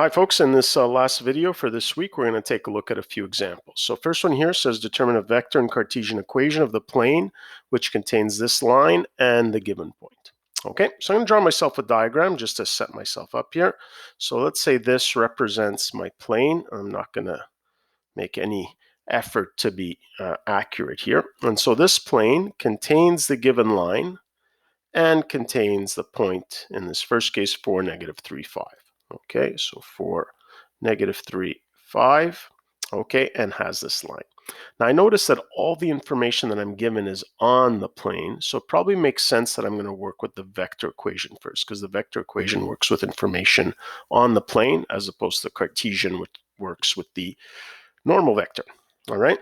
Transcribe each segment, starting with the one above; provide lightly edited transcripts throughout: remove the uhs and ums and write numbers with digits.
Hi folks, in this last video for this week, we're going to take a look at a few examples. So first one here says determine a vector and Cartesian equation of the plane which contains this line and the given point. Okay, so I'm going to draw myself a diagram just to set myself up here. So let's say this represents my plane. I'm not going to make any effort to be accurate here. And so this plane contains the given line and contains the point, in this first case, 4, -3, 5. Okay, so 4, -3, 5, okay, and has this line. Now I notice that all the information that I'm given is on the plane, so it probably makes sense that I'm going to work with the vector equation first, because the vector equation works with information on the plane as opposed to the Cartesian, which works with the normal vector. All right.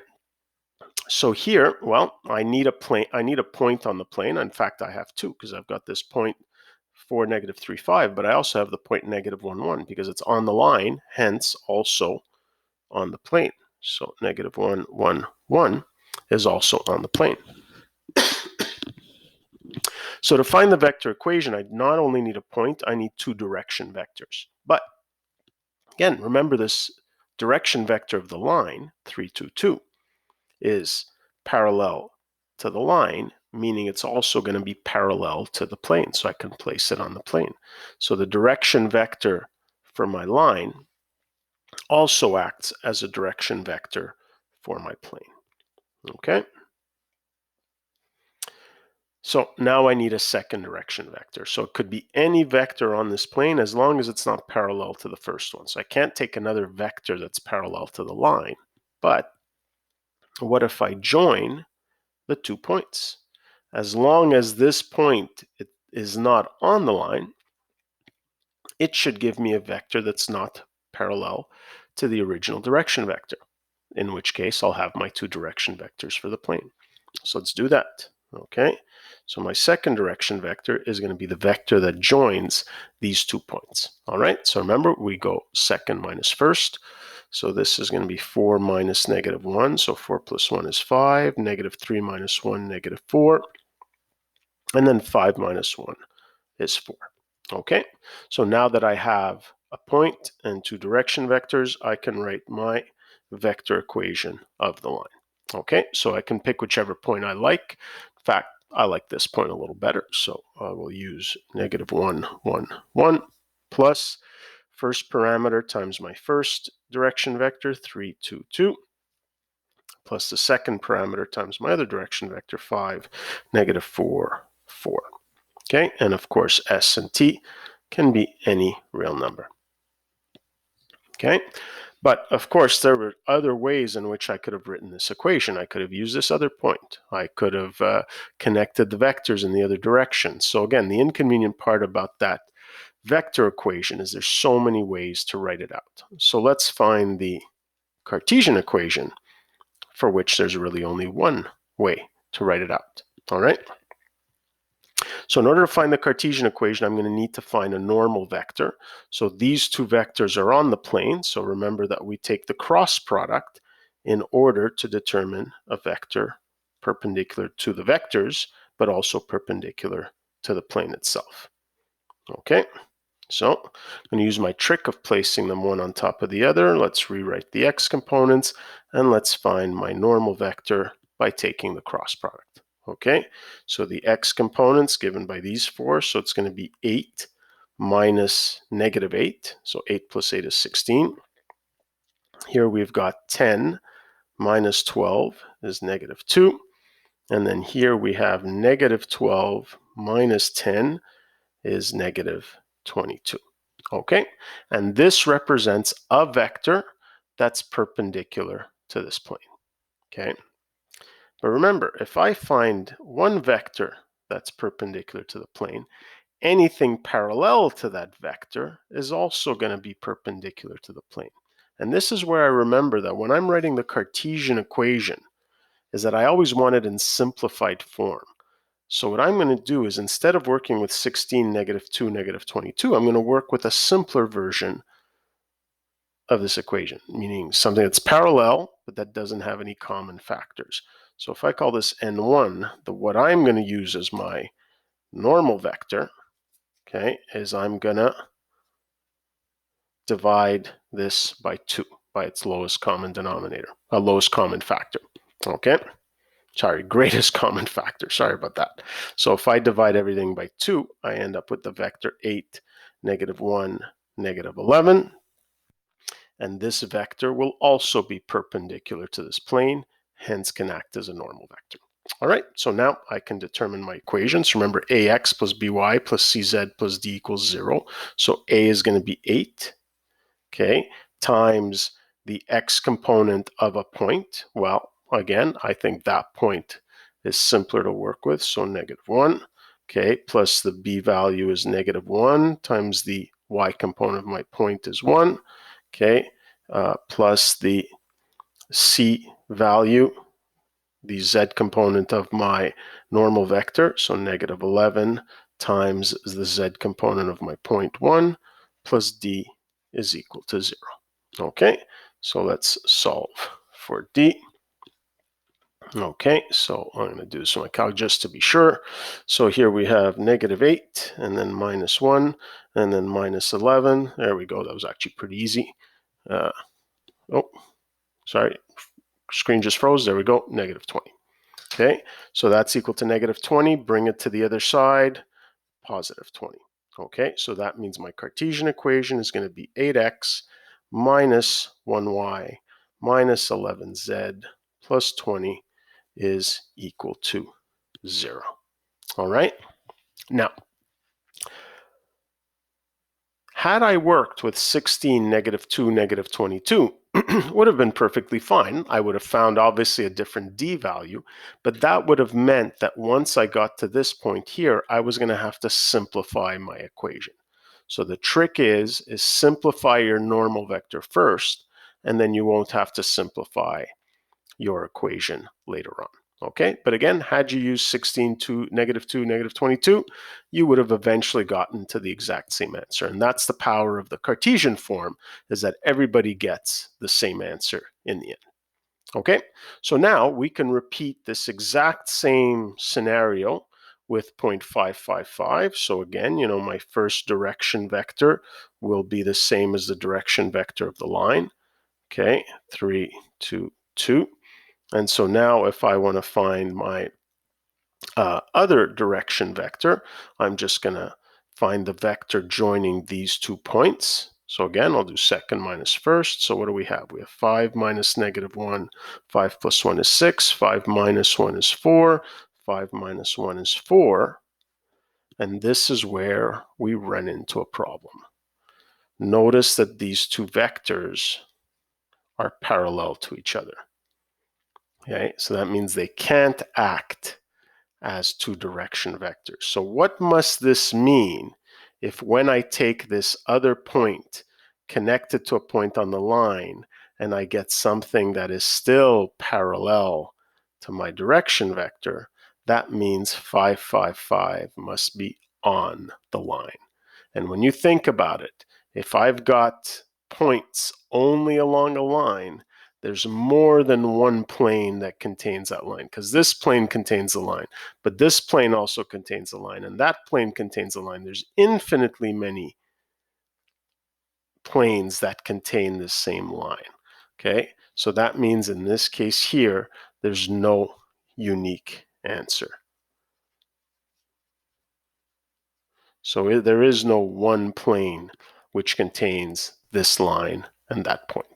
So here, well, I need a point on the plane. In fact, I have two, because I've got this point 4, -3, 5, but I also have the point -1, 1, because it's on the line, hence also on the plane. So -1, 1, 1 is also on the plane. So to find the vector equation, I not only need a point, I need two direction vectors. But again, remember this direction vector of the line, 3, 2, 2, is parallel to the line, meaning it's also going to be parallel to the plane, so I can place it on the plane. So the direction vector for my line also acts as a direction vector for my plane. Okay? So now I need a second direction vector. So it could be any vector on this plane as long as it's not parallel to the first one. So I can't take another vector that's parallel to the line. But what if I join the 2 points? As long as this point is not on the line, it should give me a vector that's not parallel to the original direction vector, in which case I'll have my two direction vectors for the plane. So let's do that. Okay, so my second direction vector is going to be the vector that joins these 2 points. All right, so remember, we go second minus first. So this is going to be 4 minus -1. So 4 plus 1 is 5. -3 minus 1, -4. And then 5 minus 1 is 4. Okay, so now that I have a point and two direction vectors, I can write my vector equation of the line. Okay, so I can pick whichever point I like. In fact, I like this point a little better, so I will use -1, 1, 1 plus first parameter times my first direction vector, 3, 2, 2, plus the second parameter times my other direction vector, 5, -4, 4. Okay, and of course, S and T can be any real number. Okay, but of course, there were other ways in which I could have written this equation. I could have used this other point. I could have connected the vectors in the other direction. So again, the inconvenient part about that vector equation is there's so many ways to write it out. So let's find the Cartesian equation, for which there's really only one way to write it out. All right. So in order to find the Cartesian equation, I'm going to need to find a normal vector. So these two vectors are on the plane. So remember that we take the cross product in order to determine a vector perpendicular to the vectors, but also perpendicular to the plane itself. Okay, so I'm going to use my trick of placing them one on top of the other. Let's rewrite the x components, and let's find my normal vector by taking the cross product. Okay, so the x components given by these four, so it's going to be 8 minus -8, so 8 plus 8 is 16. Here we've got 10 minus 12 is -2, and then here we have -12 minus 10 is -22. Okay, and this represents a vector that's perpendicular to this plane. Okay. But remember, if I find one vector that's perpendicular to the plane, anything parallel to that vector is also going to be perpendicular to the plane. And this is where I remember that when I'm writing the Cartesian equation, is that I always want it in simplified form. So what I'm going to do is, instead of working with 16, -2, -22, I'm going to work with a simpler version of this equation, meaning something that's parallel, but that doesn't have any common factors. So if I call this n1, what I'm going to use as my normal vector, okay, is I'm going to divide this by 2, by its lowest common denominator, lowest common factor. Okay? Sorry, greatest common factor. Sorry about that. So if I divide everything by 2, I end up with the vector 8, -1, -11. And this vector will also be perpendicular to this plane, hence can act as a normal vector. All right, so now I can determine my equations. Remember, ax plus by plus cz plus d equals 0. So a is going to be 8, okay, times the x component of a point. Well, again, I think that point is simpler to work with, so -1, okay, plus the b value is -1 times the y component of my point is 1, okay, plus the c value, the z component of my normal vector, so -11 times the z component of my point 1, plus d is equal to 0. Okay, so let's solve for d. Okay, so I'm going to do some calc just to be sure. So here we have -8, and then -1, and then -11. There we go. That was actually pretty easy. Oh, sorry. Screen just froze. There we go. -20. Okay, so that's equal to -20. Bring it to the other side. +20. Okay, so that means my Cartesian equation is going to be 8x minus 1y minus 11z plus 20 is equal to 0. All right, now, had I worked with 16, -2, -22, would have been perfectly fine. I would have found obviously a different d value, but that would have meant that once I got to this point here, I was going to have to simplify my equation. So the trick is simplify your normal vector first, and then you won't have to simplify your equation later on. Okay, but again, had you used 16 to -2, -22, you would have eventually gotten to the exact same answer. And that's the power of the Cartesian form, is that everybody gets the same answer in the end. Okay, so now we can repeat this exact same scenario with 0.555. So again, my first direction vector will be the same as the direction vector of the line. Okay, 3, 2, 2. And so now if I want to find my other direction vector, I'm just going to find the vector joining these 2 points. So again, I'll do second minus first. So what do we have? We have 5 minus -1. 5 plus 1 is 6. 5 minus 1 is 4. 5 minus 1 is 4. And this is where we run into a problem. Notice that these 2 vectors are parallel to each other. Okay, so that means they can't act as 2 direction vectors. So what must this mean if when I take this other point connected to a point on the line and I get something that is still parallel to my direction vector, that means 5, 5, 5 must be on the line. And when you think about it, if I've got points only along a line, there's more than one plane that contains that line, because this plane contains the line, but this plane also contains the line, and that plane contains the line. There's infinitely many planes that contain the same line. Okay, so that means in this case here, there's no unique answer. So there is no one plane which contains this line and that point.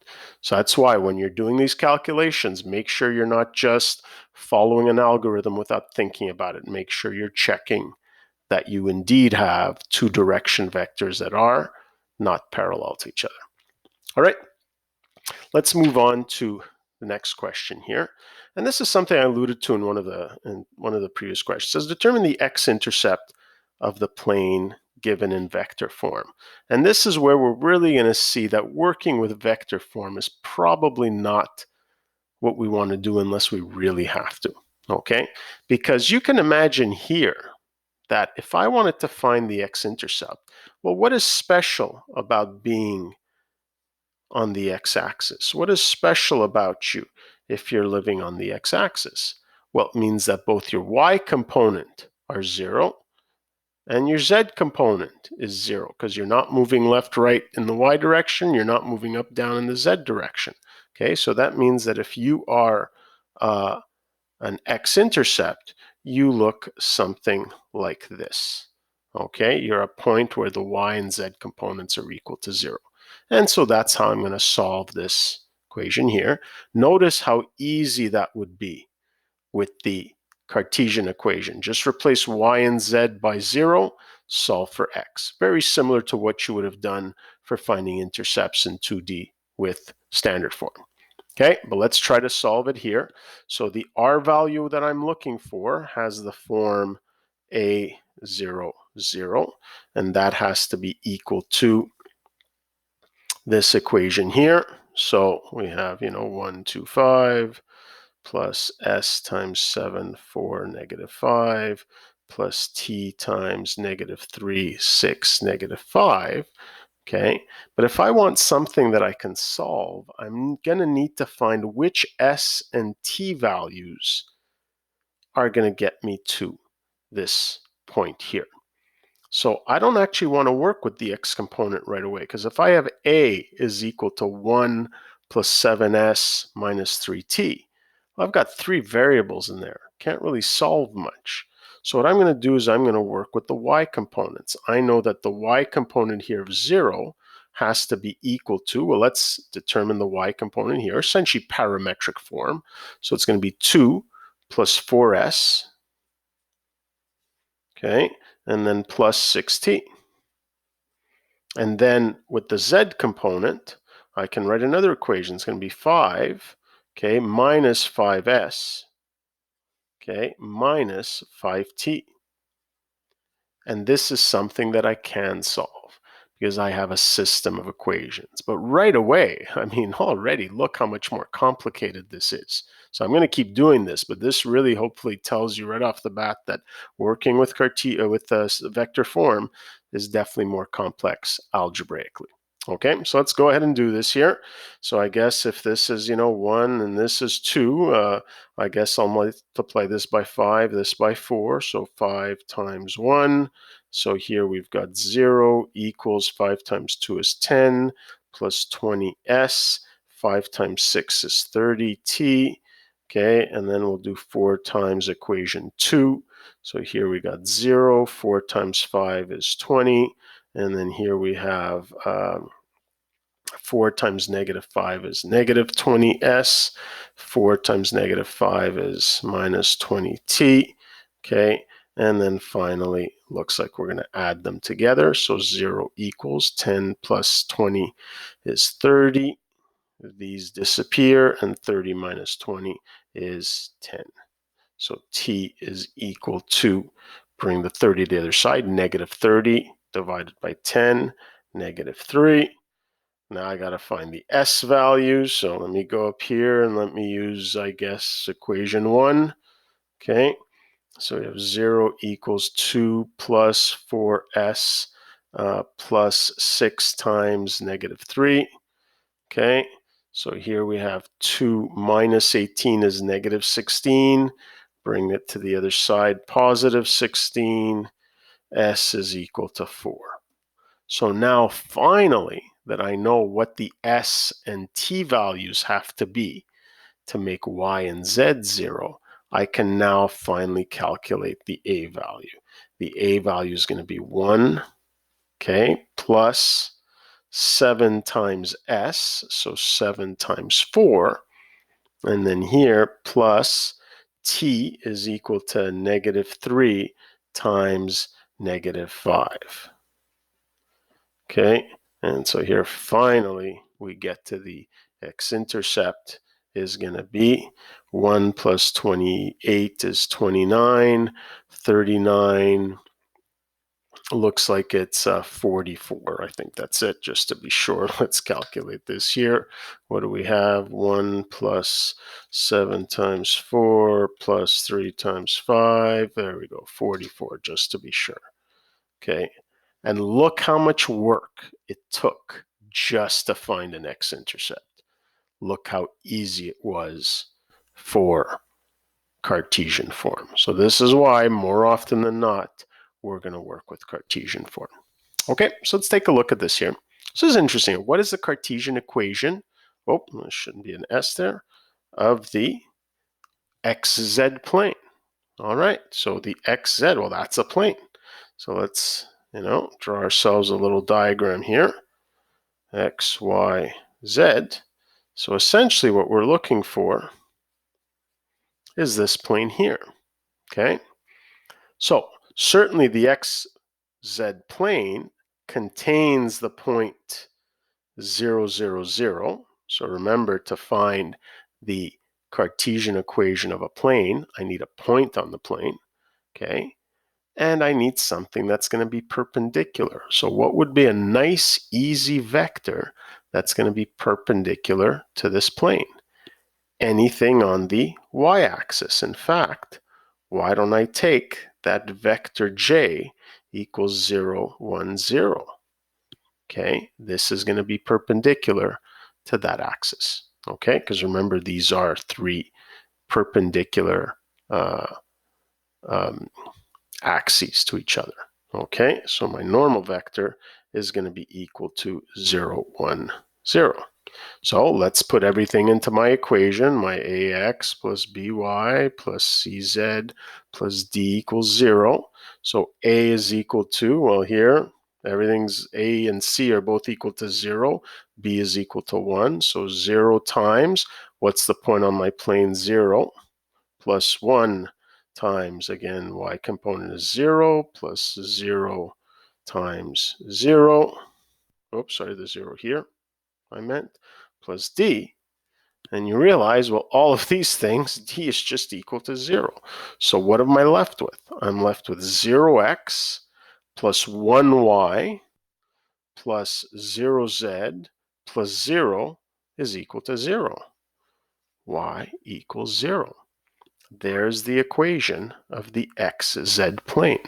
So that's why when you're doing these calculations, make sure you're not just following an algorithm without thinking about it. Make sure you're checking that you indeed have 2 direction vectors that are not parallel to each other. All right, let's move on to the next question here. And this is something I alluded to in one of the previous questions. It says determine the x-intercept of the plane given in vector form. And this is where we're really going to see that working with vector form is probably not what we want to do unless we really have to, okay? Because you can imagine here that if I wanted to find the x-intercept, well, what is special about being on the x-axis? What is special about you if you're living on the x-axis? Well, it means that both your y component are 0 And your z component is 0 because you're not moving left, right in the y direction. You're not moving up, down in the z direction. Okay, so that means that if you are an x-intercept, you look something like this. Okay, you're a point where the y and z components are equal to 0. And so that's how I'm going to solve this equation here. Notice how easy that would be with the Cartesian equation. Just replace y and z by 0, solve for x. Very similar to what you would have done for finding intercepts in 2D with standard form. Okay, but let's try to solve it here. So the r value that I'm looking for has the form a0, 0, and that has to be equal to this equation here. So we have, 1, 2, 5 plus s times 7, 4, negative 5 plus t times negative 3, 6, negative 5. Okay, but if I want something that I can solve, I'm going to need to find which s and t values are going to get me to this point here. So I don't actually want to work with the x component right away, because if I have a is equal to 1 plus 7s minus 3t, well, I've got 3 variables in there. Can't really solve much. So what I'm going to do is I'm going to work with the y components. I know that the y component here of 0 has to be equal to, well, let's determine the y component here, essentially parametric form. So it's going to be 2 plus 4s, okay, and then plus 6t. And then with the z component, I can write another equation. It's going to be 5, okay, minus 5s, okay, minus 5t. And this is something that I can solve because I have a system of equations. But right away, I mean, already look how much more complicated this is. So I'm going to keep doing this, but this really hopefully tells you right off the bat that working with vector form is definitely more complex algebraically. Okay, so let's go ahead and do this here. So I guess if this is, 1 and this is 2, I guess I'll multiply this by 5, this by 4, so 5 times 1. So here we've got 0 equals 5 times 2 is 10, plus 20s, 5 times 6 is 30t, okay, and then we'll do 4 times equation 2. So here we got 0, 4 times 5 is 20, and then here we have 4 times negative 5 is negative 20s. 4 times negative 5 is minus 20t. Okay, and then finally, looks like we're going to add them together. So 0 equals 10 plus 20 is 30. These disappear, and 30 minus 20 is 10. So t is equal to, bring the 30 to the other side, negative 30 divided by 10, negative 3. Now I got to find the s values. So let me go up here and let me use, I guess, equation 1. Okay, so we have 0 equals 2 plus 4s plus 6 times negative 3. Okay, so here we have 2 minus 18 is negative 16. Bring it to the other side, positive 16. S is equal to 4. So now finally that I know what the s and t values have to be to make y and z 0, I can now finally calculate the a value. The a value is going to be 1, okay, plus 7 times s, so 7 times 4, and then here plus t is equal to negative 3 times negative 5. Okay, and so here finally we get to the x-intercept is going to be 1 plus 28 is 29, 39 looks like it's 44. I think that's it, just to be sure. Let's calculate this here. What do we have? 1 plus 7 times 4 plus 3 times 5. There we go, 44, just to be sure. Okay, and look how much work it took just to find an x-intercept. Look how easy it was for Cartesian form. So this is why, more often than not, we're going to work with Cartesian form. Okay, so let's take a look at this here. This is interesting. What is the Cartesian equation? Oh, there shouldn't be an S there. Of the xz plane. All right, so the xz, well, that's a plane. So let's, draw ourselves a little diagram here. X, Y, Z. So essentially what we're looking for is this plane here, okay? So certainly the xz plane contains the point 0, 0, 0. So remember, to find the Cartesian equation of a plane, I need a point on the plane, okay? And I need something that's going to be perpendicular. So what would be a nice, easy vector that's going to be perpendicular to this plane? Anything on the y-axis. In fact, why don't I take that vector j equals 0, 1, 0? Okay, this is going to be perpendicular to that axis. Okay, because remember, these are three perpendicular axes to each other. Okay, so my normal vector is going to be equal to 0, 1, 0. So let's put everything into my equation. My ax plus by plus cz plus d equals 0. So a is equal to, well, here, everything's a and c are both equal to 0. B is equal to 1. So 0 times, what's the point on my plane? 0 plus 1 times, again, y component is 0 plus 0 times 0. Oops, sorry, the 0 here, I meant, plus d. And you realize, well, all of these things, d is just equal to 0. So what am I left with? I'm left with 0x plus 1y plus 0z plus 0 is equal to 0. Y equals 0. There's the equation of the xz plane.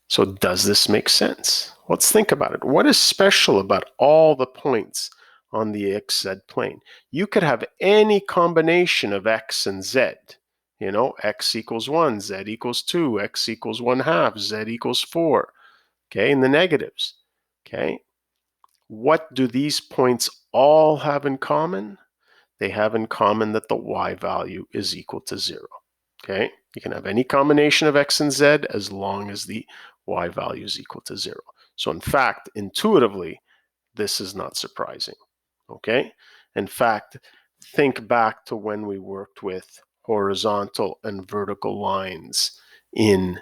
So does this make sense? Let's think about it. What is special about all the points on the xz plane? You could have any combination of x and z. X equals 1, z equals 2, x equals 1/2, z equals 4. Okay, in the negatives. Okay, what do these points all have in common? They have in common that the y value is equal to 0. Okay, you can have any combination of x and z as long as the y value is equal to 0. So in fact, intuitively, this is not surprising. Okay, in fact, think back to when we worked with horizontal and vertical lines in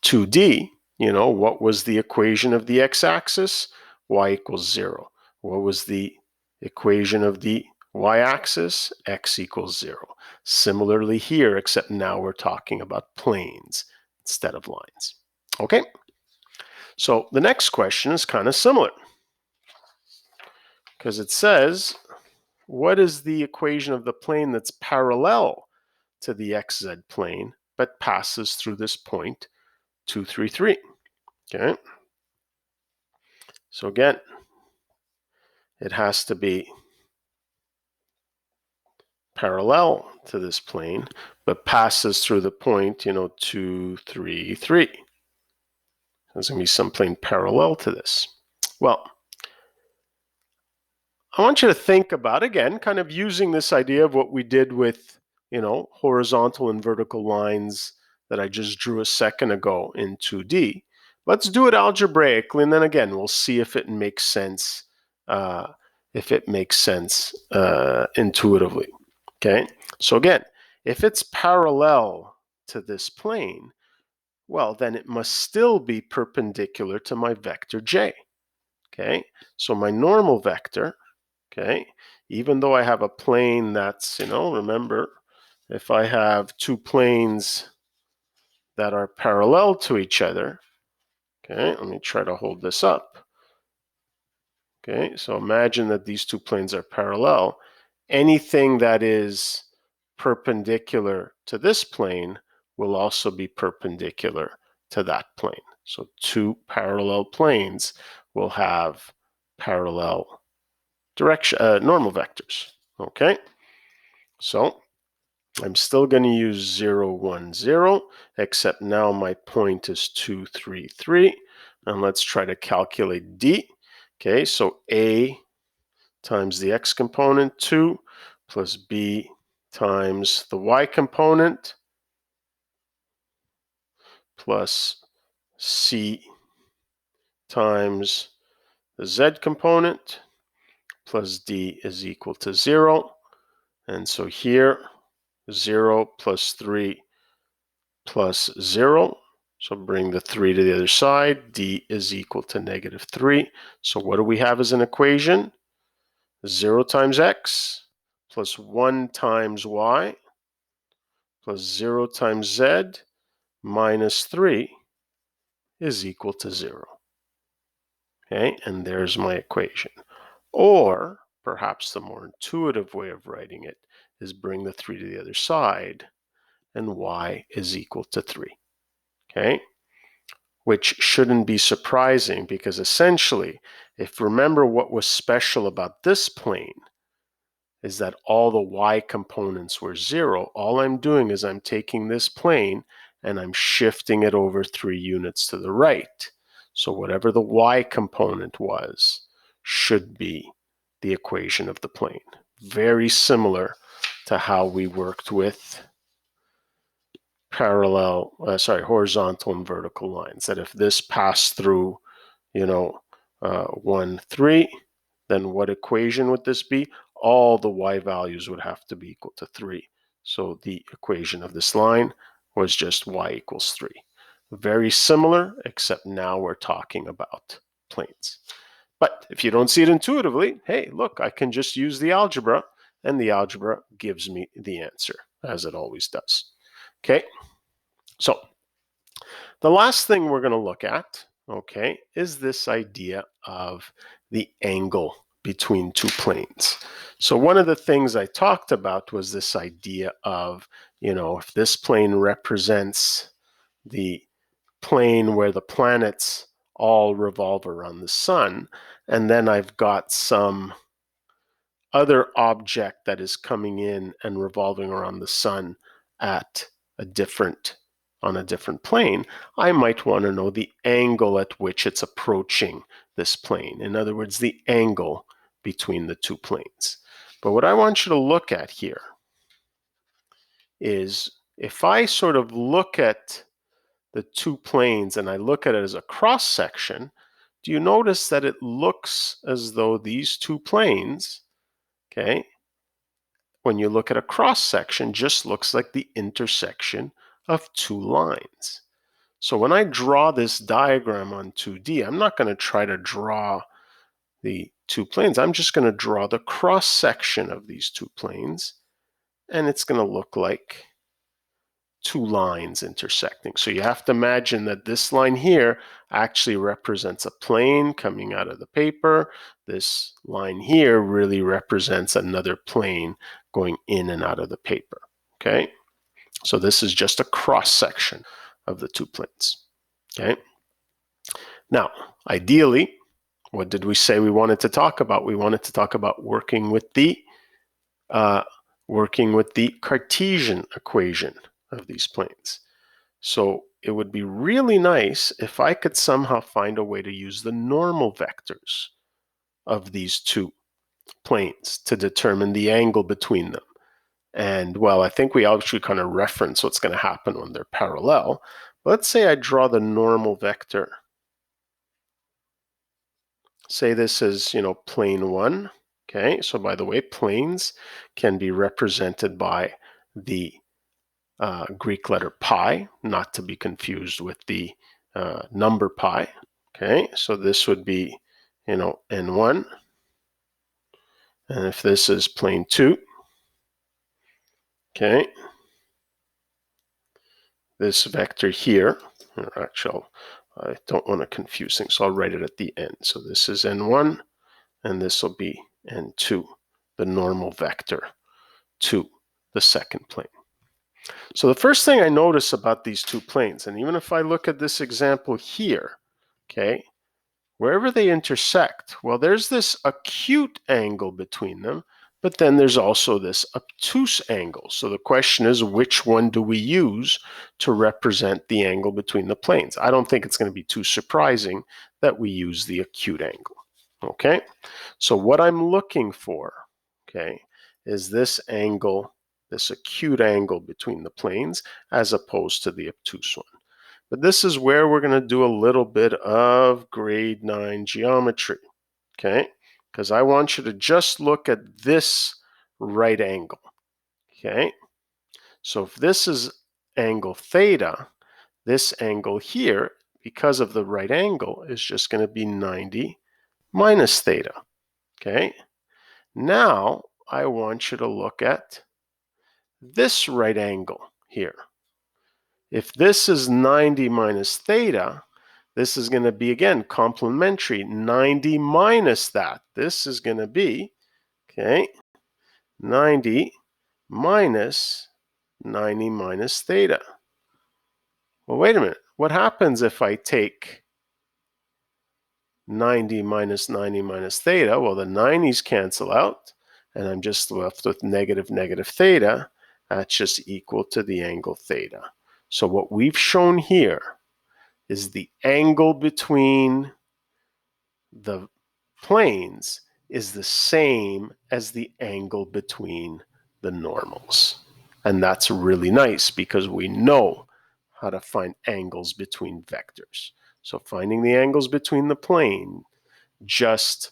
2D. What was the equation of the x-axis? Y equals 0. What was the equation of the y-axis? X equals 0. Similarly here, except now we're talking about planes instead of lines. Okay, so the next question is kind of similar, because it says, what is the equation of the plane that's parallel to the xz plane but passes through this point 2, 3, 3? Okay, so again, it has to be parallel to this plane, but passes through the point, 2, 3, 3. There's going to be some plane parallel to this. Well, I want you to think about, again, kind of using this idea of what we did with, horizontal and vertical lines that I just drew a second ago in 2D. Let's do it algebraically, and then again, we'll see if it makes sense, intuitively. Okay, so again, if it's parallel to this plane, well, then it must still be perpendicular to my vector j. Okay, so my normal vector, okay, even though I have a plane that's, remember, if I have two planes that are parallel to each other, okay, let me try to hold this up. Okay, so imagine that these two planes are parallel. Anything that is perpendicular to this plane will also be perpendicular to that plane. So two parallel planes will have parallel direction, normal vectors. Okay, so I'm still going to use 0, 1, 0, except now my point is 2, 3, 3. And let's try to calculate d. Okay, so a times the x component, 2, plus b times the y component, plus c times the z component, plus d is equal to 0. And so here, 0 plus 3 plus 0. So bring the 3 to the other side. D is equal to negative 3. So what do we have as an equation? 0 times x plus 1 times y plus 0 times z minus 3 is equal to 0. Okay, and there's my equation. Or perhaps the more intuitive way of writing it is bring the 3 to the other side, and y is equal to 3. Okay, which shouldn't be surprising because essentially, if remember what was special about this plane is that all the y components were 0, all I'm doing is I'm taking this plane and I'm shifting it over 3 units to the right. So whatever the y component was should be the equation of the plane. Very similar to how we worked with horizontal and vertical lines, that if this passed through, 1, 3, then what equation would this be? All the y values would have to be equal to 3. So the equation of this line was just y equals 3. Very similar, except now we're talking about planes. But if you don't see it intuitively, hey, look, I can just use the algebra, and the algebra gives me the answer, as it always does. Okay, so the last thing we're going to look at, okay, is this idea of the angle between two planes. So one of the things I talked about was this idea of, if this plane represents the plane where the planets all revolve around the sun, and then I've got some other object that is coming in and revolving around the sun on a different plane, I might want to know the angle at which it's approaching this plane. In other words, the angle between the two planes. But what I want you to look at here is if I sort of look at the two planes and I look at it as a cross section, do you notice that it looks as though these two planes, okay, when you look at a cross section, just looks like the intersection of two lines. So when I draw this diagram on 2D, I'm not going to try to draw the two planes. I'm just going to draw the cross section of these two planes, and it's going to look like two lines intersecting. So you have to imagine that this line here actually represents a plane coming out of the paper. This line here really represents another plane going in and out of the paper. Okay, so this is just a cross section of the two planes. Okay, now ideally, what did we say we wanted to talk about? We wanted to talk about working with the Cartesian equation of these planes. So it would be really nice if I could somehow find a way to use the normal vectors of these two planes to determine the angle between them. And well, I think we actually kind of reference what's going to happen when they're parallel. Let's say I draw the normal vector. Say this is, plane 1. Okay, so by the way, planes can be represented by the Greek letter pi, not to be confused with the number pi. Okay, so this would be, n1. And if this is plane 2, okay, this vector here, actually, I don't want to confuse things, so I'll write it at the end. So this is n1, and this will be n2, the normal vector to the second plane. So the first thing I notice about these two planes, and even if I look at this example here, okay, wherever they intersect, well, there's this acute angle between them, But then there's also this obtuse angle. So the question is, which one do we use to represent the angle between the planes? I don't think it's going to be too surprising that we use the acute angle. Okay, so what I'm looking for, okay, is this angle, this acute angle between the planes, as opposed to the obtuse one. But this is where we're going to do a little bit of grade 9 geometry, okay? Because I want you to just look at this right angle, okay? So if this is angle theta, this angle here, because of the right angle, is just going to be 90 minus theta, okay? Now I want you to look at this right angle here. If this is 90 minus theta, this is going to be, again, complementary. 90 minus that. This is going to be, okay, 90 minus 90 minus theta. Well, wait a minute. What happens if I take 90 minus 90 minus theta? Well, the 90s cancel out, and I'm just left with negative theta. That's just equal to the angle theta. So what we've shown here is the angle between the planes is the same as the angle between the normals. And that's really nice because we know how to find angles between vectors. So finding the angles between the plane just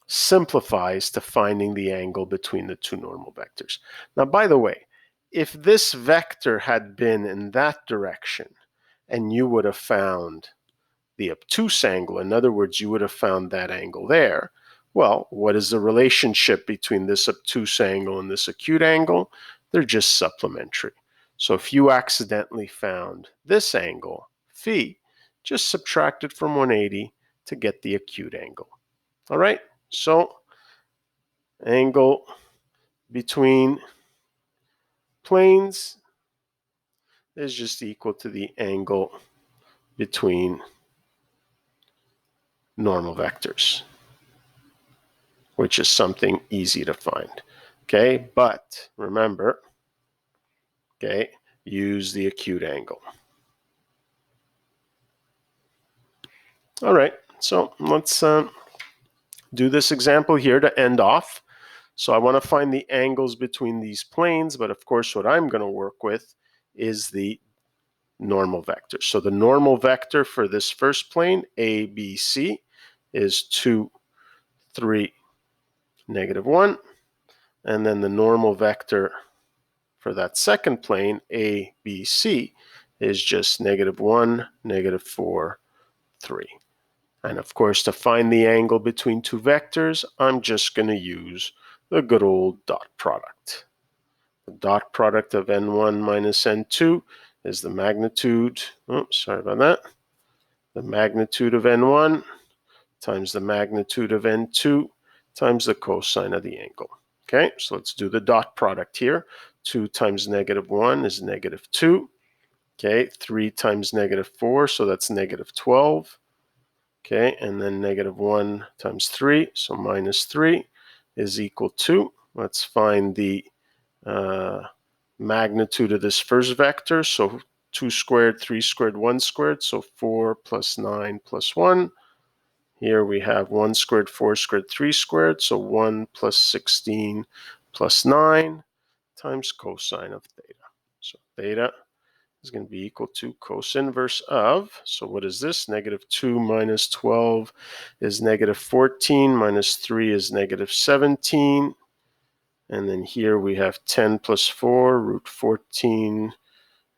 simplifies to finding the angle between the two normal vectors. Now, by the way, if this vector had been in that direction and you would have found the obtuse angle, in other words, you would have found that angle there, well, what is the relationship between this obtuse angle and this acute angle? They're just supplementary. So if you accidentally found this angle, phi, just subtract it from 180 to get the acute angle. All right, so angle between planes is just equal to the angle between normal vectors, which is something easy to find. Okay, but remember, okay, use the acute angle. All right, so let's do this example here to end off. So I want to find the angles between these planes, but of course what I'm going to work with is the normal vector. So the normal vector for this first plane, ABC, is 2, 3, -1. And then the normal vector for that second plane, ABC, is just -1, -4, 3. And of course, to find the angle between two vectors, I'm just going to use the good old dot product. The dot product of n1 minus n2 is the magnitude, sorry about that, the magnitude of n1 times the magnitude of n2 times the cosine of the angle. Okay, so let's do the dot product here. 2 times -1 is -2. Okay, 3 times -4, so that's -12. Okay, and then -1 times 3, so -3 is equal to, let's find the magnitude of this first vector. So 2 squared, 3 squared, 1 squared, so 4 plus 9 plus 1. Here we have 1 squared, 4 squared, 3 squared, so 1 plus 16 plus 9 times cosine of theta. So theta is going to be equal to cos inverse of, so what is this? -2 minus 12 is -14, minus 3 is -17. And then here we have 10 plus 4, root 14.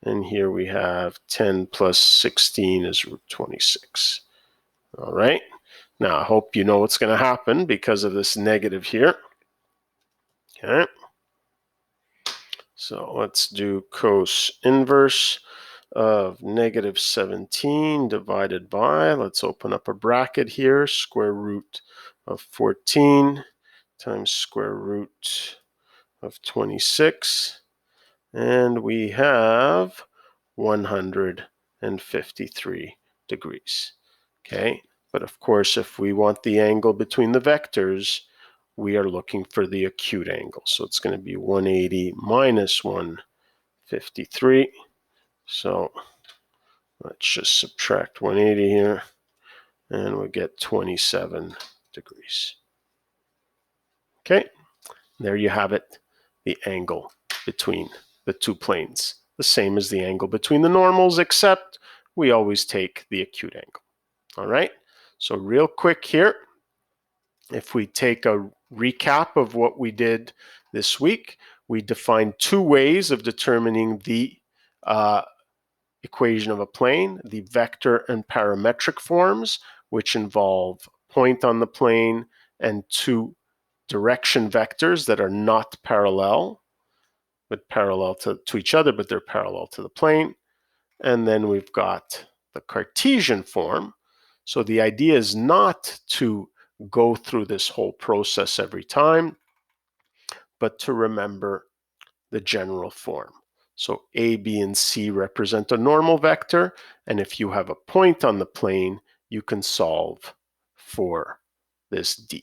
And here we have 10 plus 16 is root 26. All right. Now, I hope you know what's going to happen because of this negative here. Okay. So let's do cos inverse of -17 divided by, let's open up a bracket here, square root of 14 times square root of 26. And we have 153 degrees. Okay. But of course, if we want the angle between the vectors, we are looking for the acute angle. So it's going to be 180 minus 153. So let's just subtract 180 here, and we'll get 27 degrees. Okay, there you have it, the angle between the two planes. The same as the angle between the normals, except we always take the acute angle. All right, so real quick here, if we take a recap of what we did this week, we defined two ways of determining the equation of a plane, the vector and parametric forms, which involve point on the plane and two direction vectors that are not parallel, but parallel to each other, but they're parallel to the plane. And then we've got the Cartesian form. So the idea is not to go through this whole process every time, but to remember the general form. So A, B, and C represent a normal vector, and if you have a point on the plane, you can solve for this D,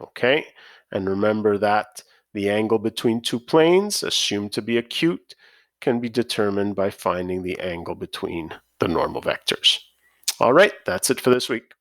okay? And remember that the angle between two planes, assumed to be acute, can be determined by finding the angle between the normal vectors. All right, that's it for this week.